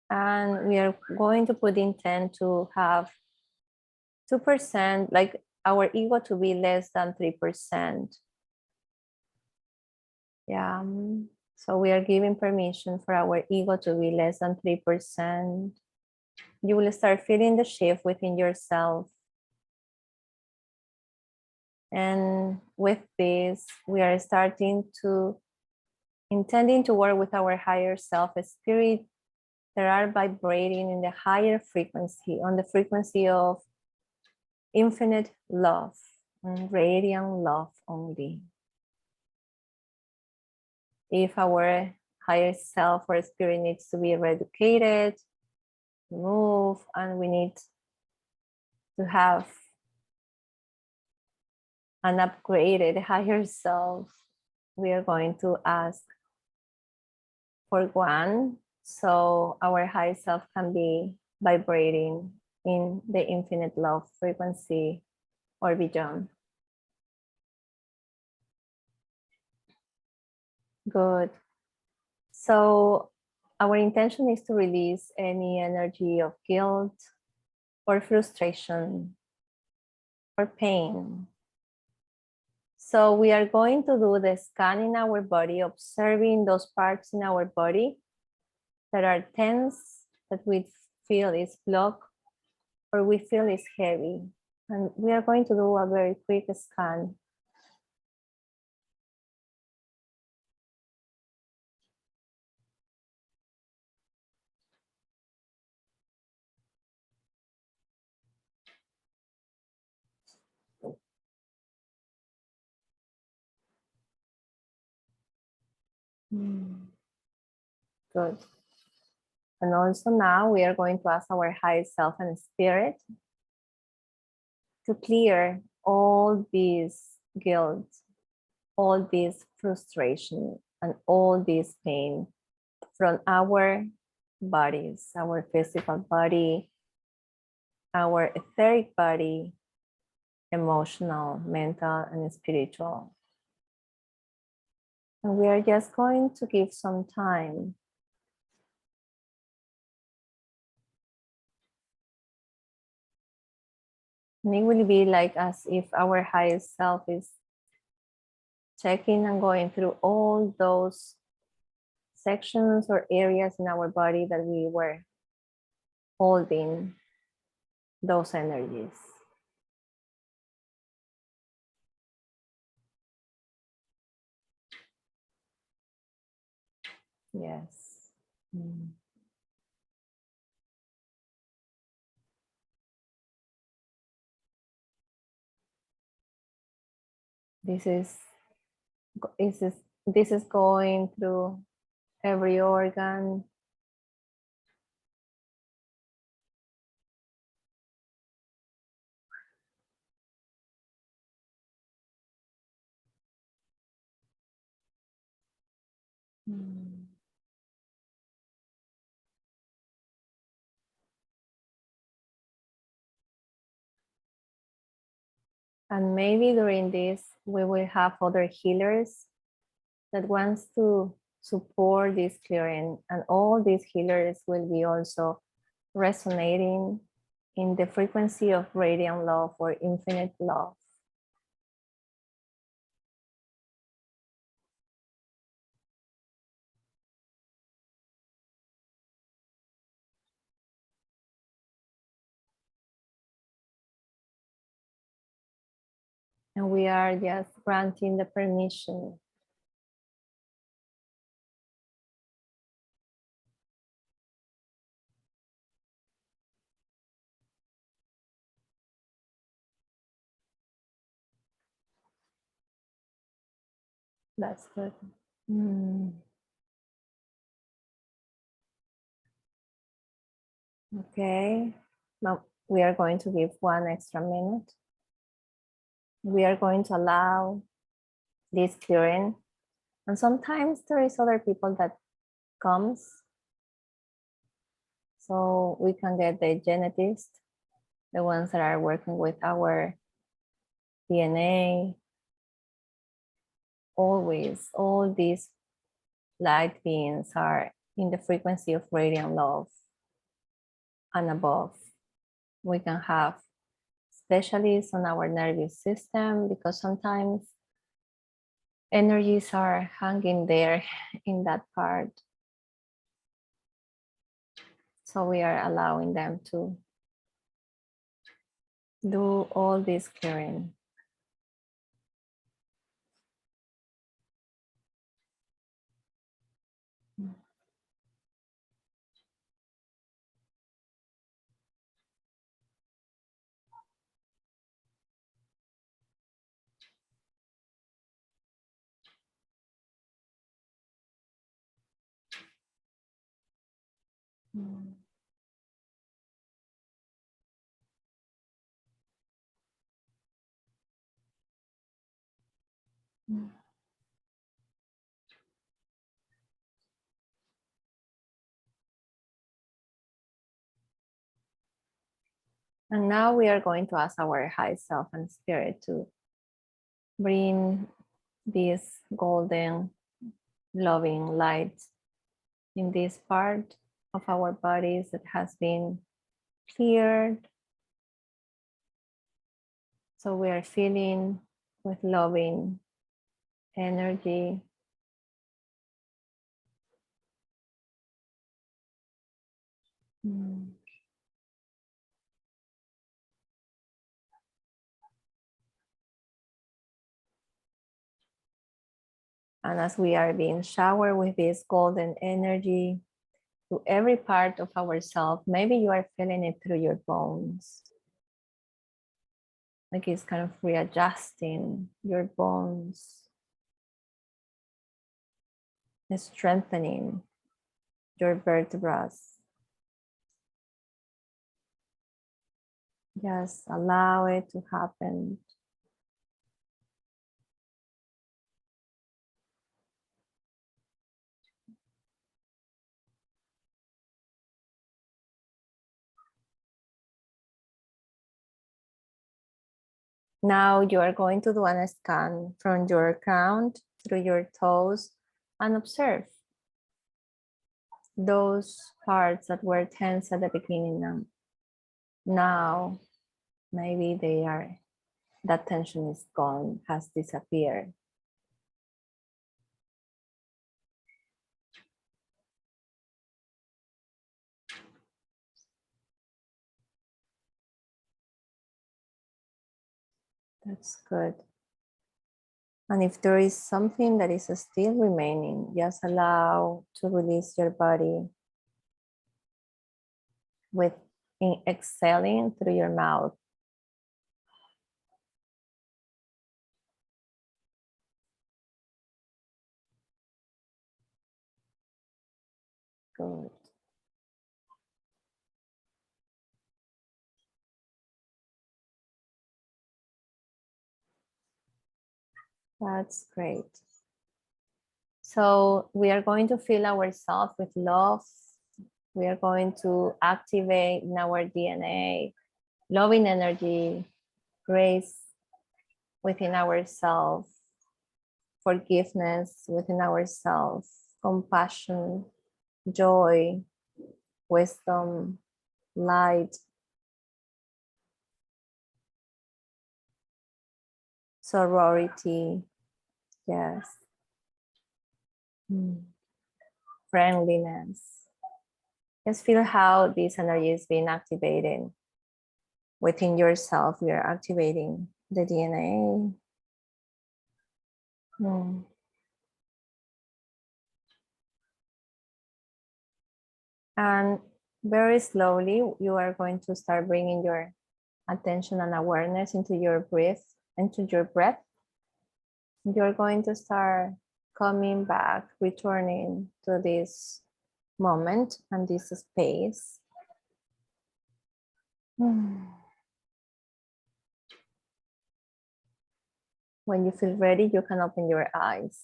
And we are going to put intent to have 2%, like our ego to be less than 3%. Yeah. So we are giving permission for our ego to be less than 3%. You will start feeling the shift within yourself. And with this, we are intending to work with our higher self spirit that are vibrating in the higher frequency, on the frequency of infinite love and radiant love only. If our higher self or spirit needs to be eradicated, removed, and we need to have an upgraded higher self, we are going to ask for one, so our higher self can be vibrating in the infinite love frequency or beyond. Good. So our intention is to release any energy of guilt or frustration or pain. So we are going to do the scan in our body, observing those parts in our body that are tense, that we feel is blocked, or we feel is heavy. And we are going to do a very quick scan. Good. And also now we are going to ask our higher self and spirit to clear all this guilt, all this frustration, and all this pain from our bodies, our physical body, our etheric body, emotional, mental, and spiritual. And we are just going to give some time. And it will be like as if our highest self is checking and going through all those sections or areas in our body that we were holding those energies. Yes. This is going through every organ. And maybe during this, we will have other healers that wants to support this clearing, and all these healers will be also resonating in the frequency of radiant love or infinite love. And we are just granting the permission. That's good. Okay, now we are going to give 1 extra minute. We are going to allow this clearing. And sometimes there is other people that comes. So we can get the genetist, the ones that are working with our DNA. Always, all these light beings are in the frequency of radiant love and above. We can have specialists on our nervous system because sometimes energies are hanging there in that part. So we are allowing them to do all this clearing. Mm. Mm. And now we are going to ask our high self and spirit to bring this golden, loving light in this part of our bodies that has been cleared. So we are feeling with loving energy. Mm. And as we are being showered with this golden energy to every part of ourselves, maybe you are feeling it through your bones. Like it's kind of readjusting your bones, strengthening your vertebrae. Just allow it to happen. Now you are going to do a scan from your crown through your toes and observe those parts that were tense at the beginning. Now maybe that tension is gone, has disappeared. That's good. And if there is something that is still remaining, just allow to release your body with exhaling through your mouth. Good. That's great. So we are going to fill ourselves with love. We are going to activate in our DNA loving energy, grace within ourselves, forgiveness within ourselves, compassion, joy, wisdom, light, sorority, yes, friendliness. Just feel how this energy is being activated within yourself. We are activating the DNA. And very slowly, you are going to start bringing your attention and awareness into your breath. You're going to start coming back, returning to this moment and this space. When you feel ready, you can open your eyes.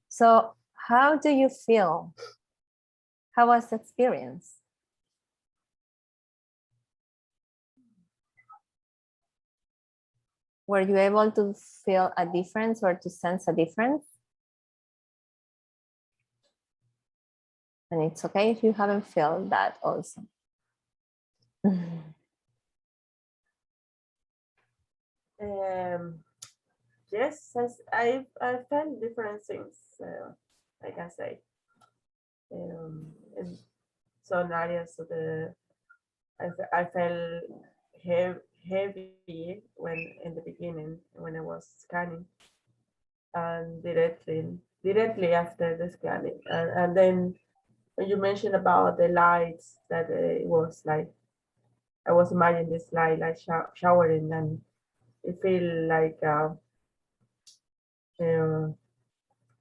So how do you feel? How was the experience? Were you able to feel a difference or to sense a difference? And it's okay if you haven't felt that also. Yes, I felt different things, I can say. In some areas of I felt heavy when in the beginning when I was scanning, and directly after the scanning, and then when you mentioned about the lights, that it was like I was imagining this light like showering, and it feel like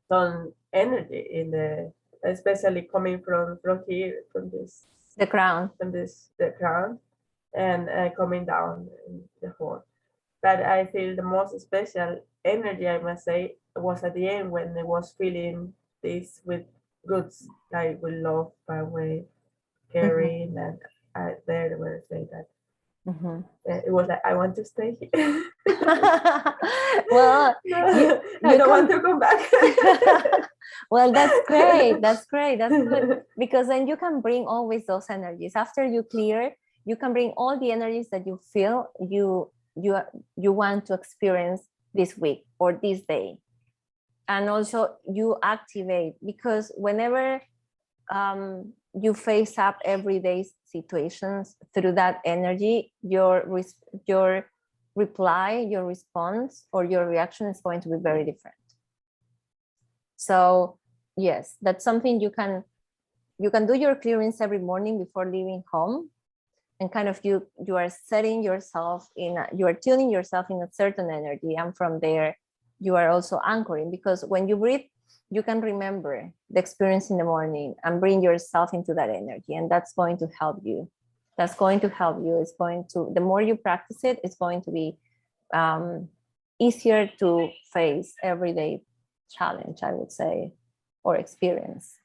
some energy in the, especially coming from here, The crown. from this the crown, and coming down in the whole. But I feel the most special energy, I must say, was at the end when I was feeling this with goods, like with love, with caring, and there where I say that. It was like I want to stay here. Well, I don't want to come back. Well, that's great. That's great. That's good. Because then you can bring always those energies. After you clear, you can bring all the energies that you feel you want to experience this week or this day. And also you activate, because whenever you face up everyday situations through that energy, your reply, your response, or your reaction is going to be very different. So yes, that's something you can do your clearings every morning before leaving home, and kind of you are setting yourself in you are tuning yourself in a certain energy, and from there you are also anchoring, because when you breathe, you can remember the experience in the morning and bring yourself into that energy, and that's going to help you. That's going to help you. It's going to, the more you practice it, it's going to be easier to face everyday challenge, I would say, or experience.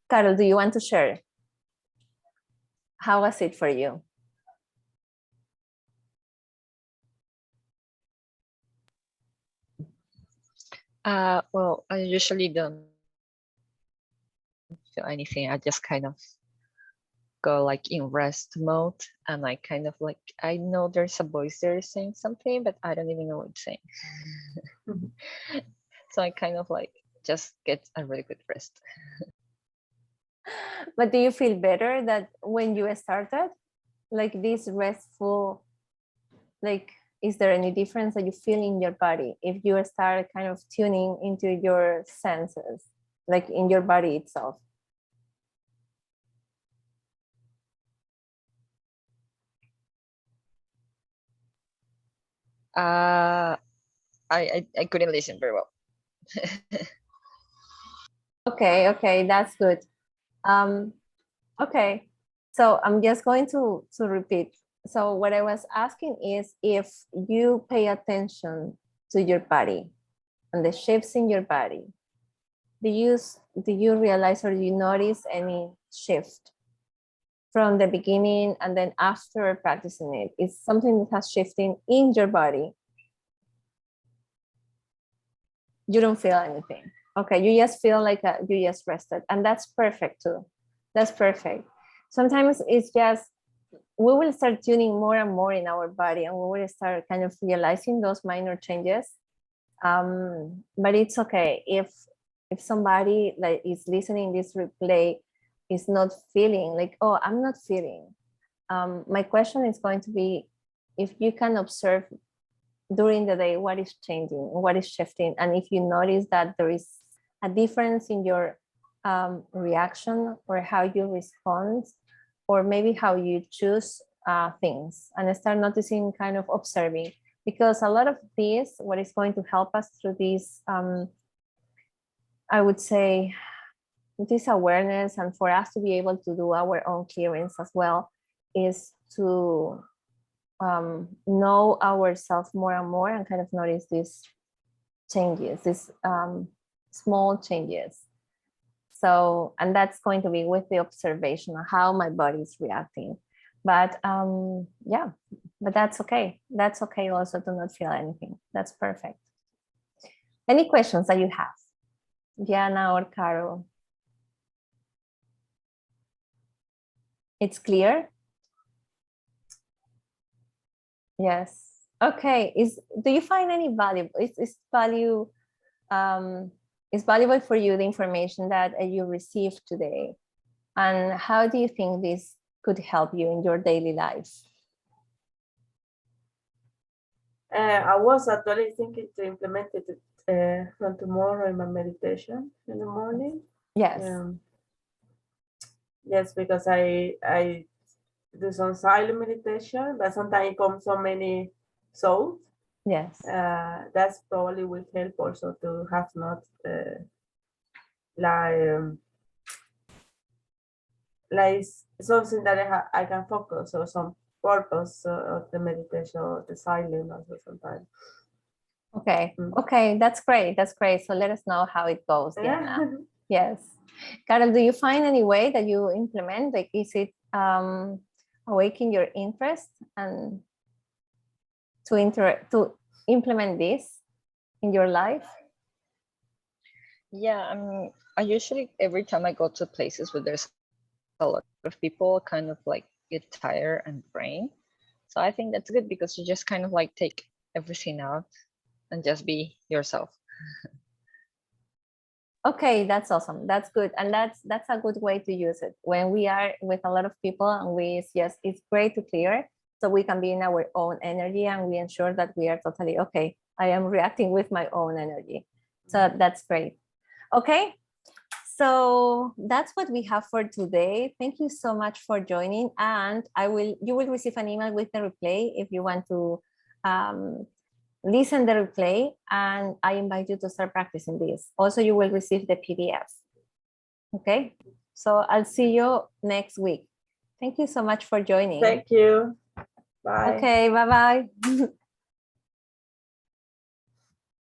Carol, do you want to share? How was it for you? Well, I usually don't feel anything. I just kind of go like in rest mode, and I kind of like, I know there's a voice there saying something, but I don't even know what it's saying. So I kind of like just get a really good rest. But do you feel better that when you started, like this restful, like, is there any difference that you feel in your body if you start kind of tuning into your senses, like in your body itself? I couldn't listen very well. Okay, that's good. Okay, so I'm just going to repeat. So what I was asking is if you pay attention to your body and the shifts in your body, do you realize or do you notice any shift from the beginning and then after practicing it? Is something that has shifting in your body? You don't feel anything. Okay, you just feel like you just rested, and that's perfect too. That's perfect. Sometimes it's just, we will start tuning more and more in our body, and we will start kind of realizing those minor changes. But it's okay if somebody that is listening this replay is not feeling like, oh, I'm not feeling. My question is going to be, if you can observe during the day what is changing, what is shifting, and if you notice that there is a difference in your reaction or how you respond, or maybe how you choose things, and start noticing, kind of observing, because a lot of this, what is going to help us through this, I would say, this awareness, and for us to be able to do our own clearings as well, is to know ourselves more and more, and kind of notice these changes, these small changes. So, and that's going to be with the observation of how my body is reacting. But yeah, but that's okay. That's okay also to not feel anything. That's perfect. Any questions that you have? Diana or Carol? It's clear? Yes. Okay. Do you find any value? Is valuable for you the information that you received today? And how do you think this could help you in your daily life? I was actually thinking to implement it from tomorrow in my meditation in the morning. Yes. Yes, because I do some silent meditation, but sometimes it comes so many souls. Yes. That's probably will help also to have not like something that I can focus or some purpose of the meditation or the silence also sometimes. Okay. Okay, that's great. That's great. So let us know how it goes, Diana. Yes. Carol, do you find any way that you implement? Like, is it awaken your interest and to implement this in your life? Yeah, I usually, every time I go to places where there's a lot of people, kind of like get tired and drained. So I think that's good because you just kind of like take everything out and just be yourself. Okay, that's awesome. That's good. And that's a good way to use it. When we are with a lot of people and it's great to clear so we can be in our own energy and we ensure that we are totally okay. I am reacting with my own energy. So that's great. Okay. So that's what we have for today. Thank you so much for joining. And you will receive an email with the replay if you want to listen the replay, and I invite you to start practicing this. Also, you will receive the PDF. Okay, so I'll see you next week. Thank you so much for joining. Thank you. Bye. Okay, bye-bye.